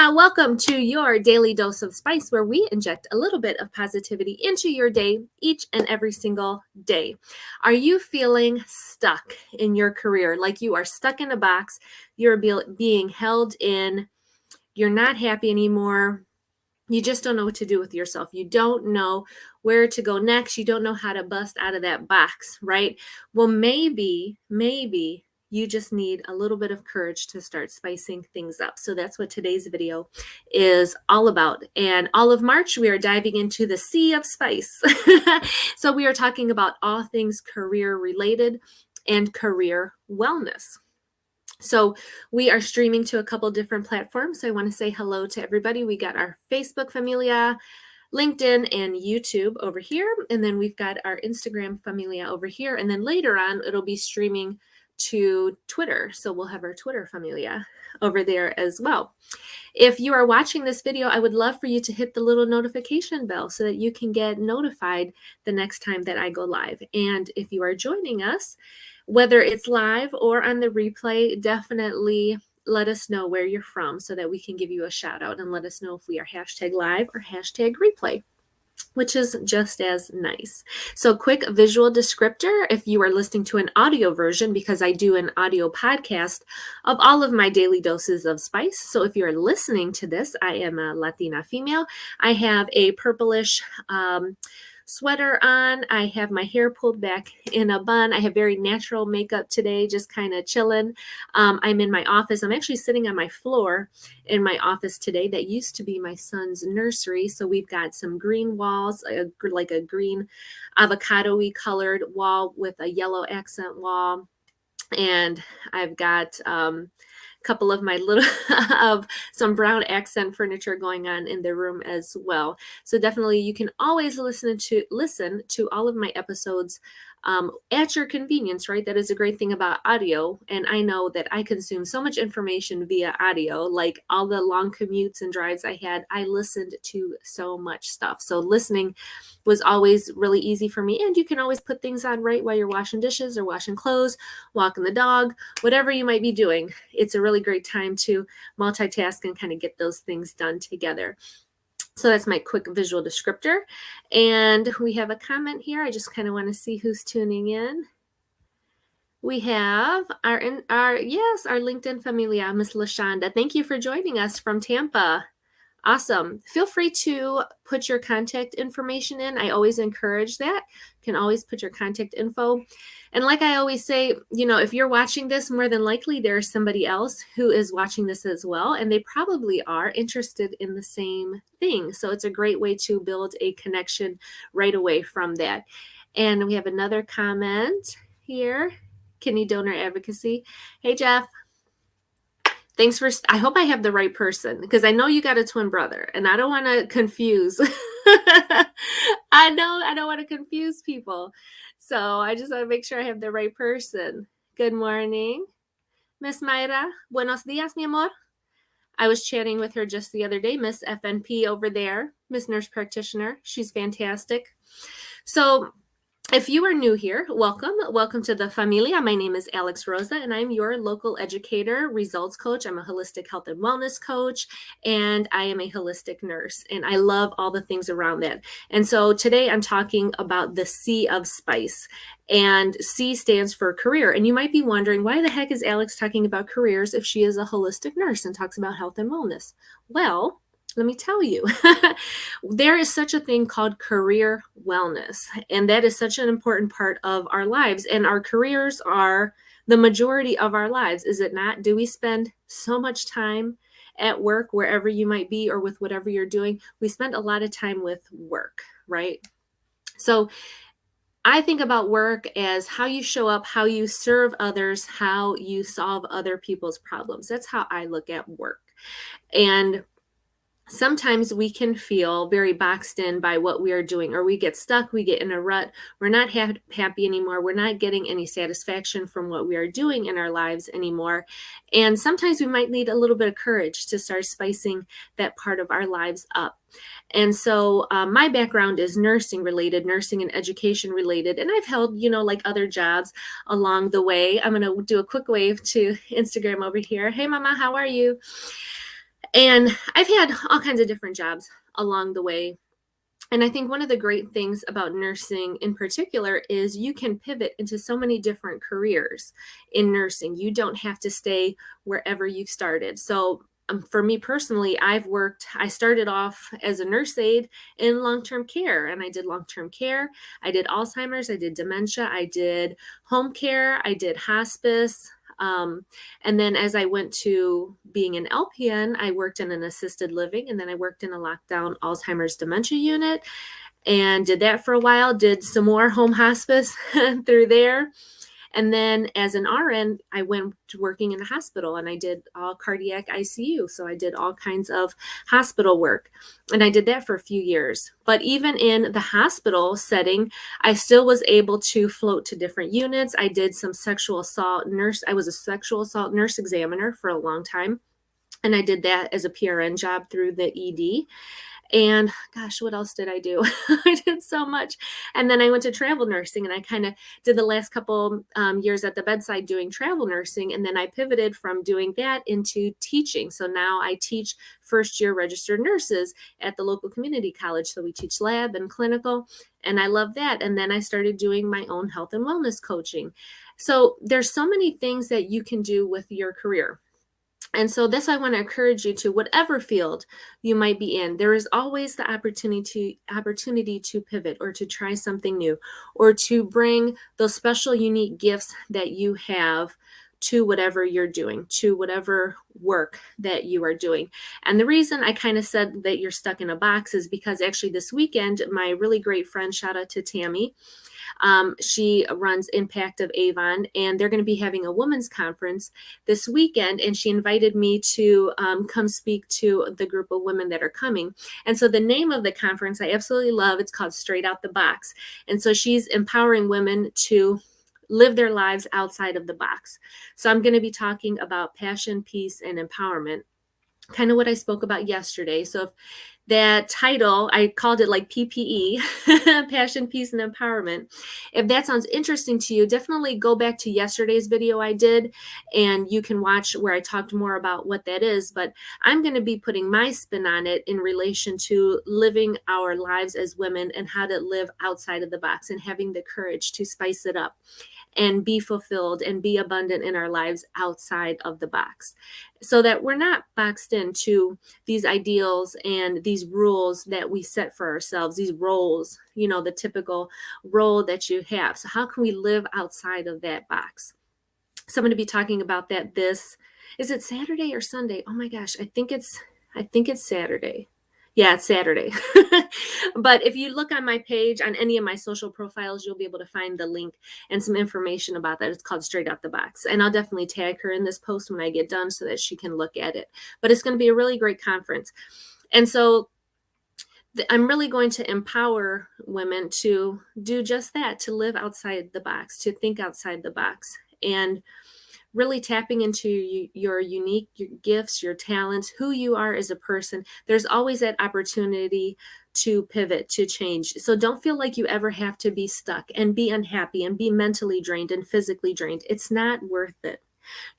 Familia, welcome to your daily dose of spice, where we inject a little bit of positivity into your day each and every single day. Are you feeling stuck in your career? Like you are stuck in a box, you're being held in, you're not happy anymore. You just don't know what to do with yourself. You don't know where to go next. You don't know how to bust out of that box, right? Well, maybe you just need a little bit of courage to start spicing things up. So that's what today's video is all about. And all of March, we are diving into the sea of spice. So we are talking about all things career related and career wellness. So we are streaming to a couple different platforms. So I want to say hello to everybody. We got our Facebook Familia, LinkedIn, and YouTube over here. And then we've got our Instagram Familia over here. And then later on, it'll be streaming to Twitter. So we'll have our Twitter Familia over there as well. If you are watching this video, I would love for you to hit the little notification bell so that you can get notified the next time that I go live. And if you are joining us, whether it's live or on the replay, definitely let us know where you're from so that we can give you a shout out and let us know if we are hashtag live or hashtag replay, which is just as nice. So quick visual descriptor, if you are listening to an audio version, because I do an audio podcast of all of my daily doses of spice. So if you're listening to this, I am a Latina female. I have a purplish sweater on. I have my hair pulled back in a bun. I have very natural makeup today, just kind of chilling. I'm in my office. I'm actually sitting on my floor in my office today. That used to be my son's nursery. So we've got some green walls, like a green avocado-y colored wall with a yellow accent wall. And I've got couple of my little of some brown accent furniture going on in the room as well. So definitely you can always listen to all of my episodes at your convenience, right? That is a great thing about audio. And I know that I consume so much information via audio, like all the long commutes and drives I had, I listened to so much stuff. So listening was always really easy for me. And you can always put things on right while you're washing dishes or washing clothes, walking the dog, whatever you might be doing. It's a really great time to multitask and kind of get those things done together. So that's my quick visual descriptor. And we have a comment here. I just kind of want to see who's tuning in. We have our LinkedIn Familia, Miss LaShonda. Thank you for joining us from Tampa. Awesome. Feel free to put your contact information in. I always encourage that. You can always put your contact info. And like I always say, if you're watching this, more than likely there's somebody else who is watching this as well, and they probably are interested in the same thing. So it's a great way to build a connection right away from that. And we have another comment here. Kidney donor advocacy. Hey, Jeff. Thanks I hope I have the right person, because I know you got a twin brother and I don't want to confuse. I don't want to confuse people. So I just want to make sure I have the right person. Good morning, Miss Mayra. Buenos dias, mi amor. I was chatting with her just the other day, Miss FNP over there, Miss Nurse Practitioner. She's fantastic. So if you are new here, welcome to the Familia. My name is Alex Rosa, and I'm your local educator, results coach. I'm a holistic health and wellness coach, and I am a holistic nurse, and I love all the things around that. And so today I'm talking about the C of spice, and C stands for career. And you might be wondering, why the heck is Alex talking about careers if she is a holistic nurse and talks about health and wellness? Well, let me tell you, there is such a thing called career wellness, and that is such an important part of our lives. And our careers are the majority of our lives, is it not? Do we spend so much time at work, wherever you might be, or with whatever you're doing? We spend a lot of time with work, right? So I think about work as how you show up, how you serve others, how you solve other people's problems. That's how I look at work. And sometimes we can feel very boxed in by what we are doing, or we get stuck, we get in a rut, we're not happy anymore, we're not getting any satisfaction from what we are doing in our lives anymore. And sometimes we might need a little bit of courage to start spicing that part of our lives up. And so my background is nursing and education related, and I've held, like other jobs along the way. I'm going to do a quick wave to Instagram over here. Hey, Mama, how are you? And I've had all kinds of different jobs along the way. And I think one of the great things about nursing in particular is you can pivot into so many different careers in nursing. You don't have to stay wherever you've started. So, for me personally, I started off as a nurse aide in long term care, and I did long term care. I did Alzheimer's, I did dementia, I did home care, I did hospice. And then as I went to being an LPN, I worked in an assisted living, and then I worked in a lockdown Alzheimer's dementia unit and did that for a while, did some more home hospice through there. And then as an RN, I went to working in a hospital and I did all cardiac ICU. So I did all kinds of hospital work and I did that for a few years. But even in the hospital setting, I still was able to float to different units. I did some sexual assault nurse. I was a sexual assault nurse examiner for a long time. And I did that as a PRN job through the ED. And gosh, what else did I do? I did so much. And then I went to travel nursing and I kind of did the last couple years at the bedside doing travel nursing. And then I pivoted from doing that into teaching. So now I teach first year registered nurses at the local community college. So we teach lab and clinical. And I love that. And then I started doing my own health and wellness coaching. So there's so many things that you can do with your career. And so this I want to encourage you to whatever field you might be in, there is always the opportunity to pivot or to try something new or to bring those special unique gifts that you have to whatever you're doing, to whatever work that you are doing. And the reason I kind of said that you're stuck in a box is because actually this weekend, my really great friend, shout out to Tammy, she runs Impact of Avon, and they're going to be having a women's conference this weekend. And she invited me to come speak to the group of women that are coming. And so the name of the conference I absolutely love. It's called Straight Out the Box. And so she's empowering women to live their lives outside of the box. So I'm going to be talking about passion, peace, and empowerment, kind of what I spoke about yesterday. So if that title, I called it like PPE, Passion, Peace, and Empowerment. If that sounds interesting to you, definitely go back to yesterday's video I did, and you can watch where I talked more about what that is. But I'm going to be putting my spin on it in relation to living our lives as women and how to live outside of the box and having the courage to spice it up and be fulfilled and be abundant in our lives outside of the box, so that we're not boxed into these ideals and these rules that we set for ourselves, these roles, the typical role that you have. So how can we live outside of that box? So I'm going to be talking about that is it Saturday or Sunday? Oh my gosh, I think it's Saturday. Yeah, it's Saturday. But if you look on my page, on any of my social profiles, you'll be able to find the link and some information about that. It's called Straight Out the Box. And I'll definitely tag her in this post when I get done so that she can look at it. But it's going to be a really great conference. And so I'm really going to empower women to do just that, to live outside the box, to think outside the box, and really tapping into your unique your gifts, your talents, who you are as a person. There's always that opportunity to pivot, to change. So don't feel like you ever have to be stuck and be unhappy and be mentally drained and physically drained. It's not worth it.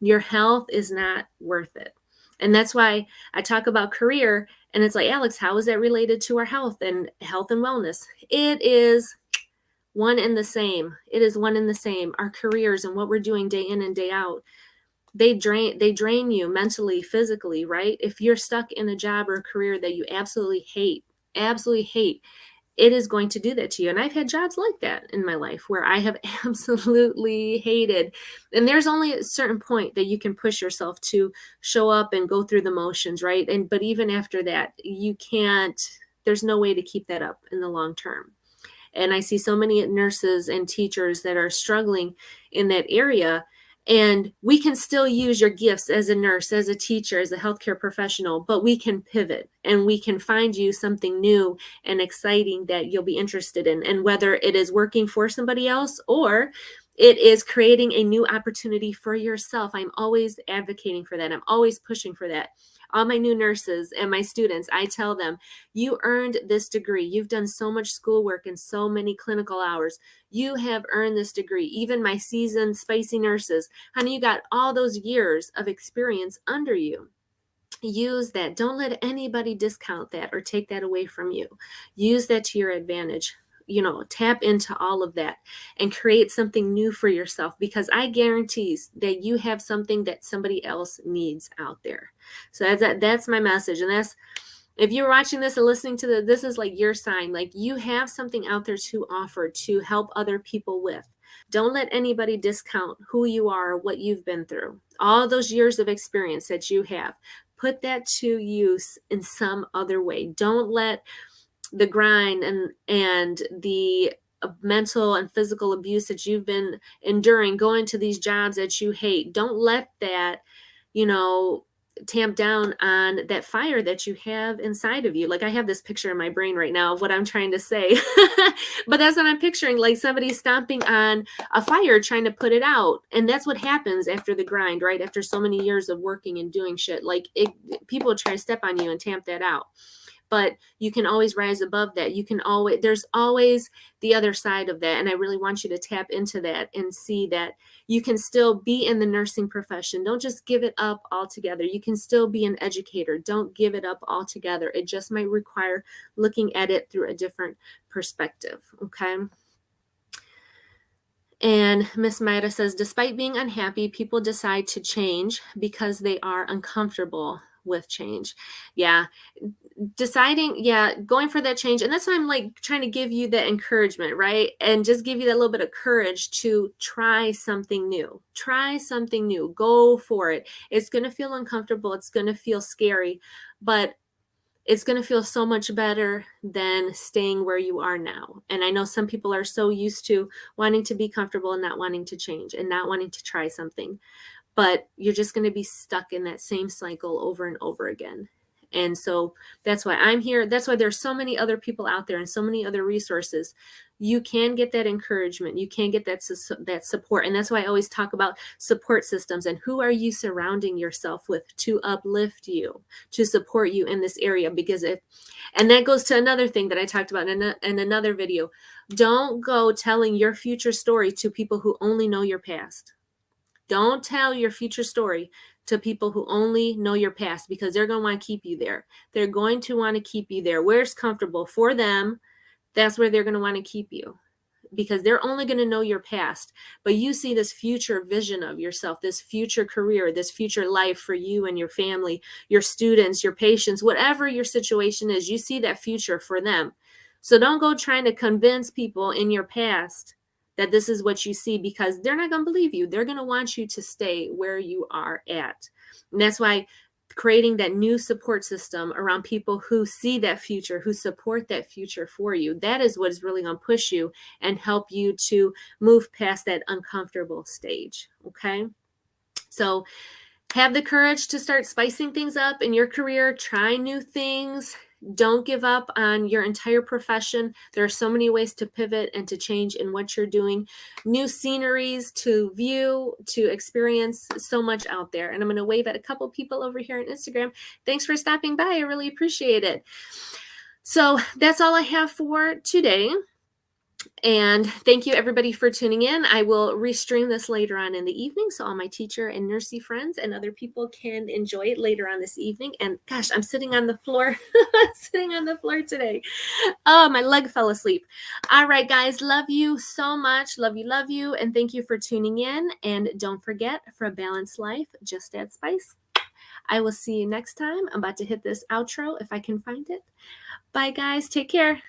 Your health is not worth it. And that's why I talk about career. And it's like, Alex, how is that related to our health and wellness? It is one and the same. It is one and the same. Our careers and what we're doing day in and day out, they drain you mentally, physically, right? If you're stuck in a job or a career that you absolutely hate, it is going to do that to you. And I've had jobs like that in my life where I have absolutely hated. And there's only a certain point that you can push yourself to show up and go through the motions, right? But even after that, you can't, there's no way to keep that up in the long term. And I see so many nurses and teachers that are struggling in that area. And we can still use your gifts as a nurse, as a teacher, as a healthcare professional, but we can pivot and we can find you something new and exciting that you'll be interested in. And whether it is working for somebody else or it is creating a new opportunity for yourself, I'm always advocating for that. I'm always pushing for that. All my new nurses and my students, I tell them, you earned this degree. You've done so much schoolwork and so many clinical hours. You have earned this degree. Even my seasoned spicy nurses, honey, you got all those years of experience under you. use that. Don't let anybody discount that or take that away from you. Use that to your advantage. Tap into all of that and create something new for yourself, because I guarantee that you have something that somebody else needs out there. So that's my message. And that's, if you're watching this and listening to this is like your sign, like you have something out there to offer to help other people with. Don't let anybody discount who you are, what you've been through, all those years of experience that you have. Put that to use in some other way. Don't let the grind and the mental and physical abuse that you've been enduring, going to these jobs that you hate, don't let that, tamp down on that fire that you have inside of you. Like, I have this picture in my brain right now of what I'm trying to say. But that's what I'm picturing, like somebody stomping on a fire trying to put it out. And that's what happens after the grind, right? After so many years of working and doing shit, like people try to step on you and tamp that out. But you can always rise above that. There's always the other side of that. And I really want you to tap into that and see that you can still be in the nursing profession. Don't just give it up altogether. You can still be an educator. Don't give it up altogether. It just might require looking at it through a different perspective. Okay. And Miss Maida says, despite being unhappy, people decide to change because they are uncomfortable with change. Yeah. Going for that change. And that's why I'm like trying to give you that encouragement, right? And just give you that little bit of courage to try something new. Go for it. It's going to feel uncomfortable. It's going to feel scary, but it's going to feel so much better than staying where you are now. And I know some people are so used to wanting to be comfortable and not wanting to change and not wanting to try something, but you're just going to be stuck in that same cycle over and over again. And so that's why I'm here. That's why there's so many other people out there and so many other resources. You can get that encouragement. You can get that support. And that's why I always talk about support systems and who are you surrounding yourself with to uplift you, to support you in this area. Because and that goes to another thing that I talked about in another video. Don't go telling your future story to people who only know your past. Don't tell your future story to people who only know your past, because they're going to want to keep you there. They're going to want to keep you there. Where it's comfortable for them, that's where they're going to want to keep you, because they're only going to know your past. But you see this future vision of yourself, this future career, this future life for you and your family, your students, your patients, whatever your situation is, you see that future for them. So don't go trying to convince people in your past that this is what you see, because they're not going to believe you. They're going to want you to stay where you are at. And that's why creating that new support system around people who see that future, who support that future for you, that is what is really going to push you and help you to move past that uncomfortable stage. Okay. So have the courage to start spicing things up in your career. Try new things. Don't give up on your entire profession. There are so many ways to pivot and to change in what you're doing. New sceneries to view, to experience, so much out there. And I'm going to wave at a couple people over here on Instagram. Thanks for stopping by. I really appreciate it. So that's all I have for today. And thank you everybody for tuning in. I will restream this later on in the evening, so all my teacher and nursey friends and other people can enjoy it later on this evening. And gosh, I'm sitting on the floor, sitting on the floor today. Oh, my leg fell asleep. All right, guys, love you so much. Love you. And thank you for tuning in. And don't forget, for a balanced life, just add spice. I will see you next time. I'm about to hit this outro if I can find it. Bye, guys. Take care.